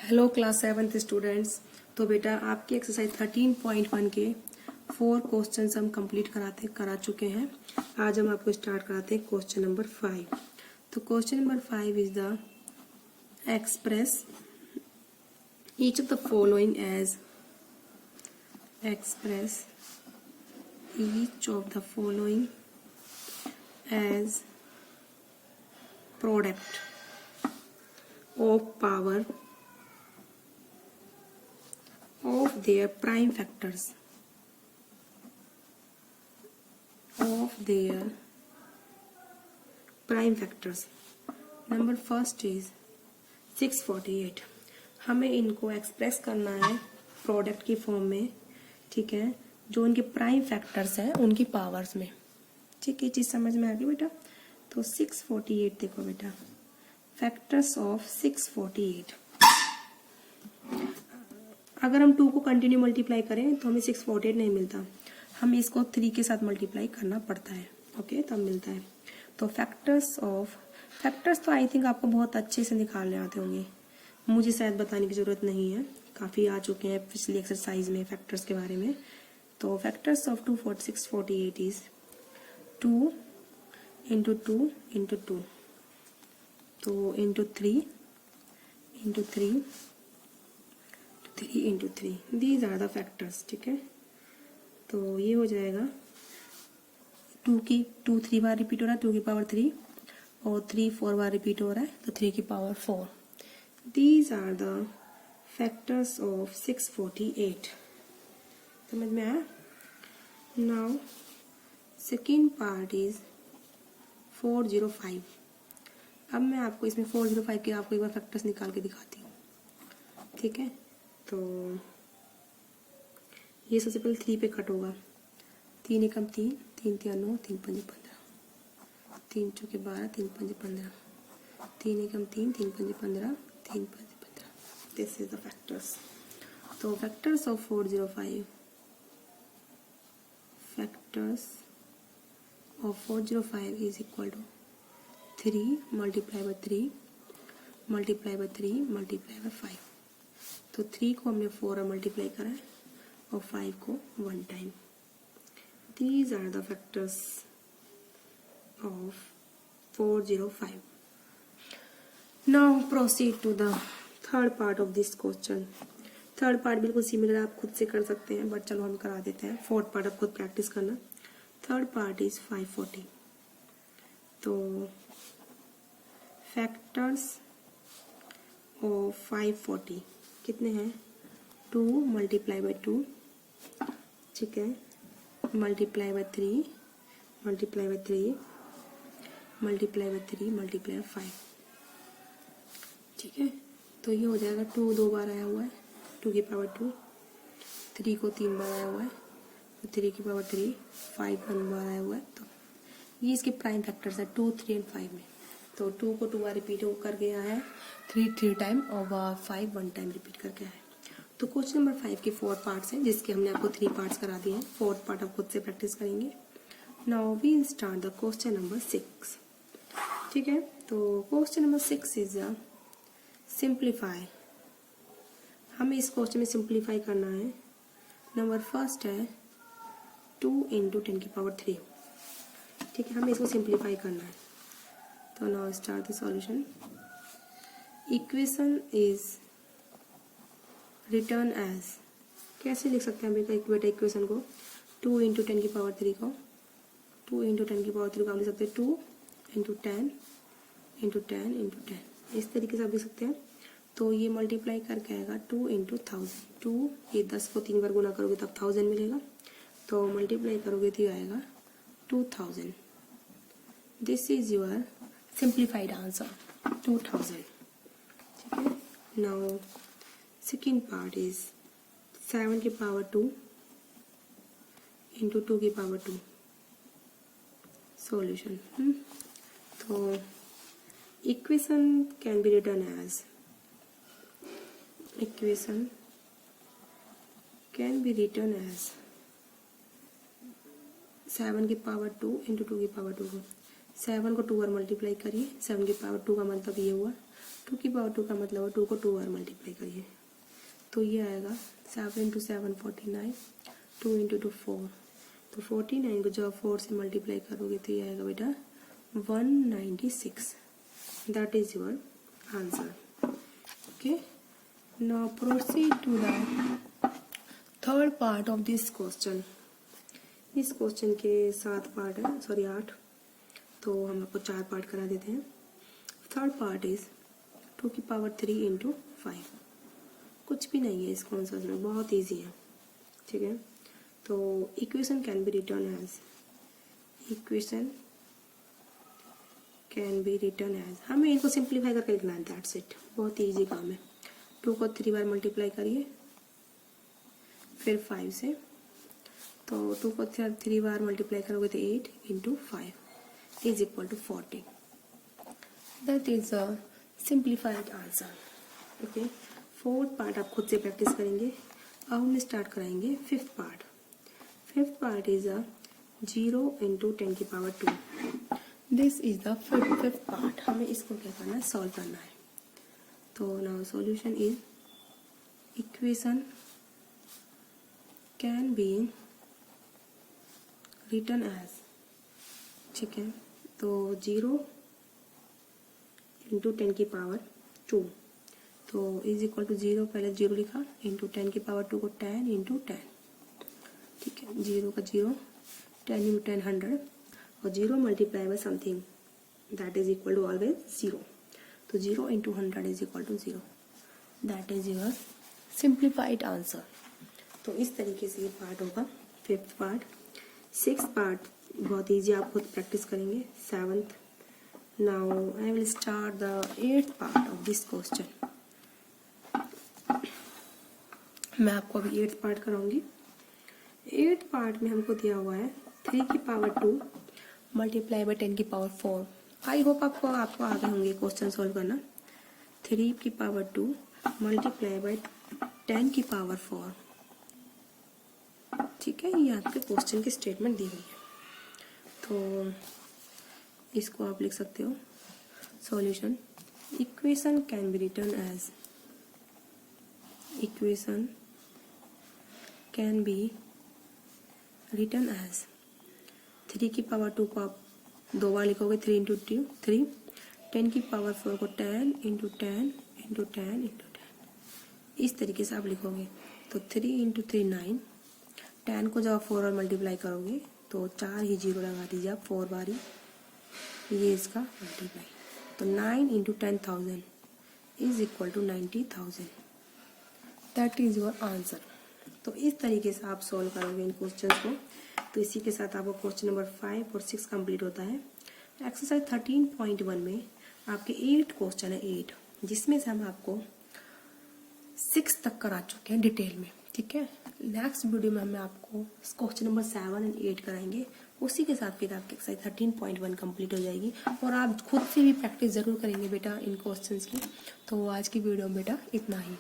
Hello class 7th students. तो बेटा आपकी एक्सरसाइज 13.1 के 4 क्वेश्चन हम कंप्लीट करा चुके हैं। आज हम आपको स्टार्ट कराते हैं क्वेश्चन नंबर 5। तो question number 5 is the express each of the following as express each of the following as product of power of their prime factors number first is 648। हमें इनको एक्सप्रेस करना है प्रोडक्ट की form में, ठीक है, जो उनके प्राइम फैक्टर्स हैं उनकी पावर्स में। ठीक है, ये चीज समझ में आ गई बेटा। तो 648 देखो बेटा, फैक्टर्स ऑफ 648। अगर हम 2 को कंटिन्यू मल्टीप्लाई करें तो हमें 648 नहीं मिलता, हमें इसको 3 के साथ मल्टीप्लाई करना पड़ता है। ओके, तब मिलता है। तो फैक्टर्स तो आई थिंक आपको बहुत अच्छे से निकालने आते होंगे, मुझे शायद बताने की जरूरत नहीं है, काफी आ चुके हैं पिछली एक्सरसाइज में फैक्टर्स के बारे में। तो factors of 648 is 2 into 2 into 2, तो into 3 into 3 3 into 3, these are the factors. ठीक है, तो ये हो जाएगा 2 3 बार रिपीट हो रहा है, 2 की पावर 3, और 3 4 बार रिपीट हो रहा है, तो 3 की power 4। These are the factors of 648। समझ में आया? Now second part is 405। अब मैं आपको इसमें 405 के आपको एक बार फैक्टर्स निकाल के दिखाती हूँ। ठीक है, तो ये सबसे पहले 3 पे कट होगा। 3 एकम 3, 3 तिया 9, 3 पंजे 15, 3 चौके 12, 3 पंजे 15, 3 एकम 3, 3 पंजे 15, 3 पंजे 15। This is the factors. तो factors of 405 is equal to 3 multiply by 3 multiply by 3 multiply by 5। तो 3 को हमने 4 और मल्टीप्लाई करा है, और 5 को 1 time. These are the factors of 405। Now proceed to the third part of this question. Third part बिल्कुल सिमिलर, आप खुद से कर सकते हैं, बट चलो हम करा देते हैं। फोर्थ पार्ट आप खुद प्रैक्टिस करना। Third part is 540। तो फैक्टर्स ऑफ 540 कितने हैं? 2 मल्टीप्लाई बाय 2, ठीक है, multiply by 3 multiply by 3 multiply by 3 multiply by 5। ठीक है, तो ये हो जाएगा 2 2 बार आया हुआ है, 2 की पावर 2, 3 को 3 बार आया हुआ है, तो 3 की पावर 3, 5 1 बार आया हुआ है। तो ये इसके प्राइम फैक्टर्स है 2 3 एंड 5 में। तो 2 को 2 बार रिपीट करके आया है, 3 3 टाइम, और 5 1 टाइम रिपीट करके आया है। तो क्वेश्चन नंबर 5 के 4 पार्ट्स हैं, जिसके हमने आपको 3 पार्ट्स करा दिए हैं। 4th पार्ट आप खुद से प्रैक्टिस करेंगे। Now we start the question number 6। ठीक है, तो क्वेश्चन नंबर 6 इज सिंप्लीफाई। हमें इस क्वेश्चन में सिंप्लीफाई करना है। नंबर फर्स्ट है 2 इंटू 10 की पावर 3। ठीक है, हमें इसको सिंप्लीफाई करना है। तो now start the solution. Equation is written as, कैसे लिख सकते हैं बेटा इक्वेशन को? 2 इंटू 10 की पावर 3 को 2 इंटू 10 की पावर 3 को हम लिख सकते हैं 2 इंटू 10 इंटू 10 इंटू 10। इस तरीके से आप लिख सकते हैं। तो ये मल्टीप्लाई करके आएगा 2 इंटू 1000। 2, ये 10 को 3 बार गुना करोगे तब 1000 मिलेगा, तो मल्टीप्लाई करोगे तो आएगा 2000। This is your simplified answer 2000। ठीक है, नाउ सेकेंड पार्ट इज 7 की पावर 2 इंटू 2 की पावर 2 सॉल्यूशन। तो equation can be written as 7 की पावर 2 इंटू 2 की पावर 2 को 7 को 2 बार मल्टीप्लाई करिए, 7 की पावर 2 का मतलब ये हुआ 2 की पावर 2 का मतलब है 2 को 2 बार मल्टीप्लाई करिए, तो ये आएगा 7 इंटू 7 49, 2 इंटू 2 4, तो 49 को जब 4 से मल्टीप्लाई करोगे तो ये आएगा बेटा 196. That is your answer. Okay, now proceed to the third part of this question. इस क्वेश्चन के 7 पार्ट है, सॉरी 8, तो हम आपको 4 पार्ट करा देते हैं. थर्ड पार्ट इज 2 की पावर 3 इंटू 5. कुछ भी नहीं है इसको आंसर में, बहुत इजी है. ठीक है, तो equation can be written as, equation can be written as, हमें इनको सिंप्लीफाई करके लिखना है. दैट्स इट, बहुत इजी काम है. 2 को 3 बार मल्टीप्लाई करिए, फिर 5 से, तो 2 को 3 बार मल्टीप्लाई करोगे तो 8 into 5 is equal to 40. That is a simplified answer. Okay, fourth part आप खुद से प्रैक्टिस करेंगे. अब हम स्टार्ट कराएंगे fifth part. Fifth part is a 0 into 10 की power 2. This is the fifth part. हमें इसको क्या करना है, सॉल्व करना है. तो now solution is equation can be written as. ठीक है, तो 0 इंटू 10 की पावर 2, तो इज इक्वल टू 0, पहले 0 लिखा, इंटू 10 की पावर 2 को 10 इंटू 10. ठीक है, 0 का 0, 10 इंटू 10 100, और 0 multiply by something that is equal to always 0. तो 0 into 100 is equal to 0. That is your simplified answer. तो इस तरीके से ये पार्ट होगा फिफ्थ पार्ट. सिक्स्थ पार्ट बहुत ईजी, आप खुद प्रैक्टिस करेंगे. Seventh, now I will start the eighth part of this question. मैं आपको अभी एट्थ पार्ट कराऊंगी. एट्थ पार्ट में हमको दिया हुआ है 3 की पावर 2 मल्टीप्लाई बाय 10 की पावर 4. आई होप आपको आ गए होंगे क्वेश्चन सोल्व करना. 3 की पावर 2 मल्टीप्लाई बाय 10 की पावर 4. ठीक है, ये आपके क्वेश्चन की स्टेटमेंट दी हुई है. तो इसको आप लिख सकते हो solution. Equation can be written as, equation can be written as 3 की पावर 2 को आप 2 बार लिखोगे, 3 इंटू 2 3, 10 की पावर 4 को 10 इंटू 10 इंटू 10 इंटू 10, इस तरीके से आप लिखोगे. तो 3 इंटू 3 9, 10 को जब आप 4 और मल्टीप्लाई करोगे तो 4 ही 0 लगा दीजिए आप 4 बारी, ये इसका मल्टीप्लाई. तो 9 into 10,000 is equal to 90,000. That is your answer. तो इस तरीके से आप सॉल्व करोगे इन क्वेश्चंस को. तो इसी के साथ आपको क्वेश्चन नंबर 5 और 6 कंप्लीट होता है. एक्सरसाइज 13.1 में आपके 8 क्वेश्चन है, 8, जिसमें से हम आपको 6 तक करा चुके हैं डिटेल में. ठीक है, नेक्स्ट वीडियो में हम आपको क्वेश्चन नंबर 7 और 8 कराएंगे. उसी के साथ फिर आपकी एक्सरसाइज 13.1 कंप्लीट हो जाएगी. और आप खुद से भी प्रैक्टिस जरूर करेंगे बेटा इन क्वेश्चंस की. तो आज की वीडियो में बेटा इतना ही.